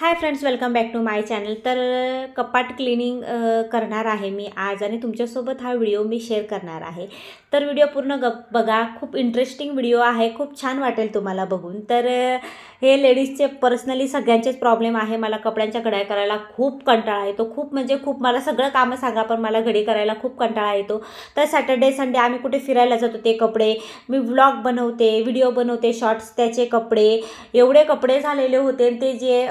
High friends, welcome back to my channel. तर कपाट cleaning करणार आहे मी आज आणि तुमच्यासोबत हा व्हिडिओ मी शेअर करणार आहे। तर व्हिडिओ पूर्ण बघा, खूप इंटरेस्टिंग व्हिडिओ आहे, खूप छान वाटेल तुम्हाला बघून। तर हे लेडीजचे पर्सनली सगळ्यांचेच प्रॉब्लेम आहे। मला कपड्यांच्या घड्या करायला खूप कंटाळा येतो, खूप म्हणजे खूप। मला सगळं कामं सांगा पण मला घडी करायला खूप कंटाळा येतो। तर सॅटर्डे संडे आम्ही कुठे फिरायला जातो ते कपडे मी व्लॉग बनवते, व्हिडिओ बनवते, शॉर्ट्स त्याचे कपडे, एवढे कपडे झालेले होते। ते जे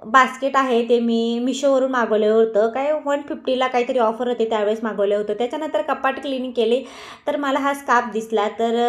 बास्केट आहे ते मी मिशोवरून मागवलं होतं, काय 150ला काहीतरी ऑफर होते त्यावेळेस मागवलं होतं। त्याच्यानंतर कपाट क्लिनिंग केली तर मला हा स्कार्फ दिसला। तर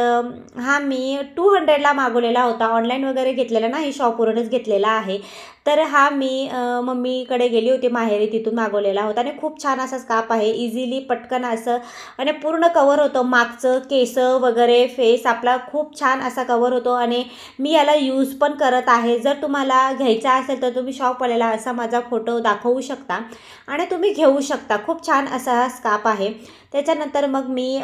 हा मी 200ला मागवलेला होता, ऑनलाईन वगैरे घेतलेला नाही, शॉपवरूनच घेतलेला आहे। तर हा मी मम्मीकडे गेली होती माहेरी, तिथून मागवलेला होता आणि खूप छान असा स्कार्फ आहे, इझिली पटकन असं आणि पूर्ण कवर होतं, मागचं केस वगैरे फेस आपला खूप छान असा कवर होतो आणि मी याला यूज पण करत आहे। जर तुम्हाला घ्यायचा असेल तर तुम्ही शॉपवाल्याला असा माझा फोटो दाखवू शकता आणि तुम्ही घेऊ शकता। खूप छान असा हा स्कार्फ आहे। त्याच्यानंतर मग मी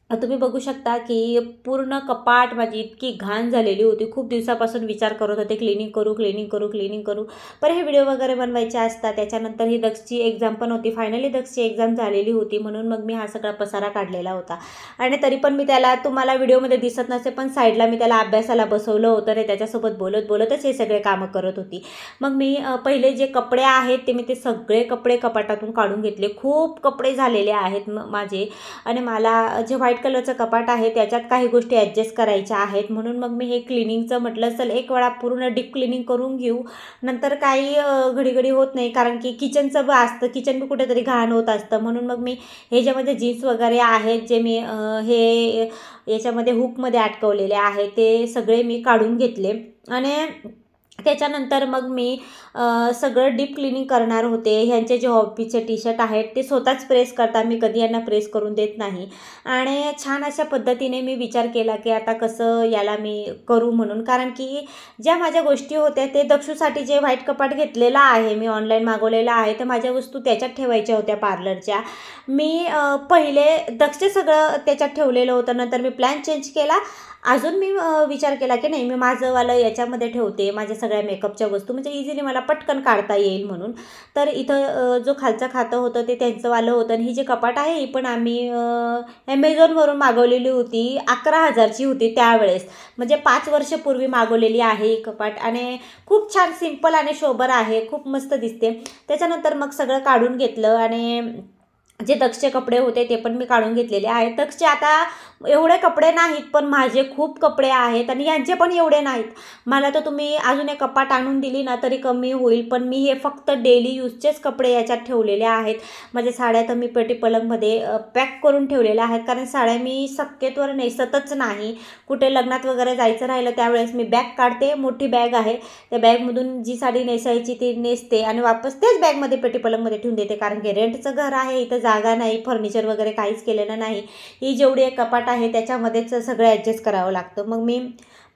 तुम्ही बघू शकता की पूर्ण कपाट माझी इतकी घाण झालेली होती। खूप दिवसापासून विचार करत होते क्लिनिंग करू क्लिनिंग करू क्लिनिंग करू, पण हे व्हिडिओ वगैरे बनवायचे असतात। त्याच्यानंतर ही दक्षची एक्झाम पण होती, फायनली दक्षची एक्झाम झालेली होती, म्हणून मग मी हा सगळा पसारा काढलेला होता। आणि तरी पण मी त्याला, तुम्हाला व्हिडिओमध्ये दिसत नसे पण साईडला मी त्याला अभ्यासाला बसवलं होतं आणि त्याच्यासोबत बोलत बोलतच हे सगळे कामं करत होती। मग मी पहिले जे कपडे आहेत ते सगळे कपडे कपाटातून काढून घेतले। खूप कपडे झालेले आहेत माझे आणि मला जे व्हाईट कलरचं कपाट आहे त्याच्यात काही गोष्टी ॲडजस्ट करायच्या आहेत, म्हणून मग मी हे क्लिनिंगचं म्हटलं चल एक वेळा पूर्ण डीप क्लिनिंग करून घेऊ, नंतर काही घडी घडी होत नाही, कारण की किचनचं बी असतं, किचन बी कुठेतरी घाण होत असतं। म्हणून मग मी हे ज्यामध्ये जीन्स वगैरे आहेत जे मी हे याच्यामध्ये हुकमध्ये अटकवलेले आहे ते सगळे मी काढून घेतले आणि त्याच्यानंतर मग मी सगळं डीप क्लिनिंग करणार होते। ह्यांचे जे ऑफिसचे टी शर्ट आहेत ते स्वतःच प्रेस करतात, मी कधी यांना प्रेस करून देत नाही। आणि छान अशा पद्धतीने मी विचार केला की आता कसं याला मी करू म्हणून, कारण की ज्या माझ्या गोष्टी होत्या ते दक्षूसाठी जे व्हाईट कपाट घेतलेला आहे मी ऑनलाईन मागवलेला आहे, तर माझ्या वस्तू त्याच्यात ठेवायच्या होत्या पार्लरच्या। मी पहिले दक्षचे सगळं त्याच्यात ठेवलेलं होतं, नंतर मी प्लॅन चेंज केला। अजून मी विचार केला की नाही, मी माझंवालं याच्यामध्ये ठेवते, माझ्या सगळ्या मेकअपच्या वस्तू, म्हणजे इझिली मला पटकन काढता येईल म्हणून। तर इथं जो खालचं खातं होतं ते त्यांचंवालं होतं आणि ही जे कपाट आहे ही पण आम्ही ॲमेझॉनवरून मागवलेली होती, 11,000ची होती त्यावेळेस, म्हणजे 5 वर्षपूर्वी मागवलेली आहे ही कपाट आणि खूप छान सिंपल आणि सोबर आहे, खूप मस्त दिसते। त्याच्यानंतर मग सगळं काढून घेतलं आणि जे दक्षचे कपडे होते ते पण मी काढून घेतलेले आहेत। दक्षचे आता एवढे कपडे नाहीत पण माझे खूप कपडे आहेत आणि यांचे पण एवढे नाहीत। मला तर तुम्ही अजून एक कपाट आणून दिली ना तरी कमी होईल, पण मी हे फक्त डेली यूजचेच कपडे याच्यात ठेवलेले आहेत। माझ्या साड्या तर मी पेटी पलंगमध्ये पॅक करून ठेवलेल्या आहेत, कारण साड्या मी शक्यतोवर नेसतच नाही। कुठे लग्नात वगैरे जायचं राहिलं त्यावेळेस मी बॅग काढते, मोठी बॅग आहे, त्या बॅगमधून जी साडी नेसायची ती नेसते आणि वापस तेच बॅगमध्ये पेटी पलंगमध्ये ठेवून देते, कारण की रेंटचं घर आहे, इथं जागा नाही, फर्निचर वगैरे काहीच केलेलं नाही। ही जेवढी एक कपाट आहे त्याच्यामध्येच सगळं ॲडजस्ट करावं लागतं। मग मी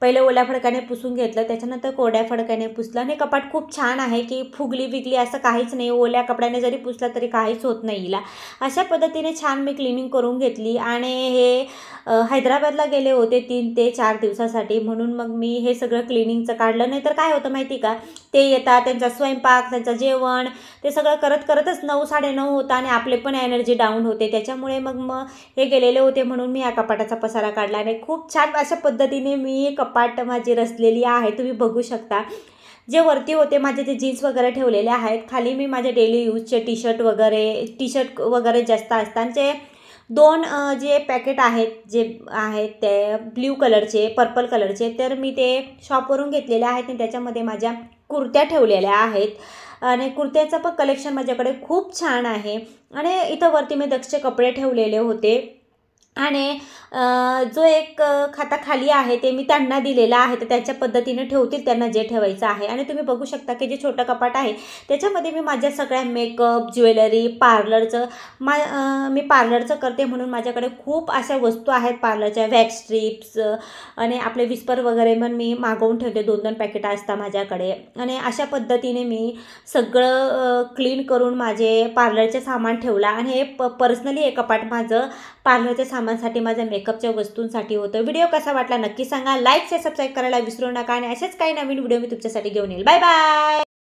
पहिले ओल्या फडक्याने पुसून घेतलं, त्याच्यानंतर कोरड्या फडक्याने पुसलं आणि कपाट खूप छान आहे की फुगली बिगली असं काहीच नाही, ओल्या कपड्याने जरी पुसला तरी काहीच होत नाही हिला। अशा पद्धतीने छान मी क्लिनिंग करून घेतली आणि हे हैदराबादला गेले होते 3 ते 4 दिवसासाठी, म्हणून मग मी हे सगळं क्लिनिंगचं काढलं। नाही तर काय होतं माहिती का, ते येतात, त्यांचा स्वयंपाक, त्यांचं जेवण, ते सगळं करत करतच 9 साडेनऊ होतं आणि आपले पण एनर्जी डाऊन होते। त्याच्यामुळे मग हे गेलेले होते म्हणून मी या कपाटाचा पसारा काढला आणि खूप छान अशा पद्धतीने मी कपाट माझी रचलेली आहे, तुम्ही बघू शकता। जे वरती होते माझे ते जीन्स वगैरे ठेवलेले आहेत, खाली मी माझे डेली यूजचे टी शर्ट वगैरे जास्त असतात। जे 2 जे पॅकेट आहेत जे आहेत ते ब्ल्यू कलरचे, पर्पल कलरचे, तर मी ते शॉपवरून घेतलेले आहेत आणि त्याच्यामध्ये माझ्या कुर्त्या ठेवलेल्या आहेत आणि कुर्त्याचं पण कलेक्शन माझ्याकडे खूप छान आहे। आणि इथं वरती मी दक्षचे कपडे ठेवलेले होते आणि जो एक खाता खाली आहे ते मी त्यांना दिलेला आहे, तर त्याच्या पद्धतीने ठेवतील त्यांना जे ठेवायचं आहे। आणि तुम्ही बघू शकता की जे छोटं कपाट आहे त्याच्यामध्ये मी माझ्या सगळ्या मेकअप, ज्वेलरी, पार्लरचं मी पार्लरचं करते म्हणून माझ्याकडे खूप अशा वस्तू आहेत पार्लरच्या, वॅक्स स्ट्रिप्स आणि आपले विस्पर वगैरे पण मी मागवून ठेवते, 2-2 पॅकेट असतात माझ्याकडे। आणि अशा पद्धतीने मी सगळं क्लीन करून माझे पार्लरचे सामान ठेवला आणि हे पर्सनली हे कपाट माझं पार्लरचे सामान सामानसाठी, माझ्या मेकअपच्या वस्तूंसाठी होतं. व्हिडिओ कसा वाटला नक्की सांगा. लाईक शेअर सबस्क्राईब करायला विसरू नका आणि असेच काही नवीन व्हिडिओ मी तुमच्यासाठी घेऊन येईल. Bye bye.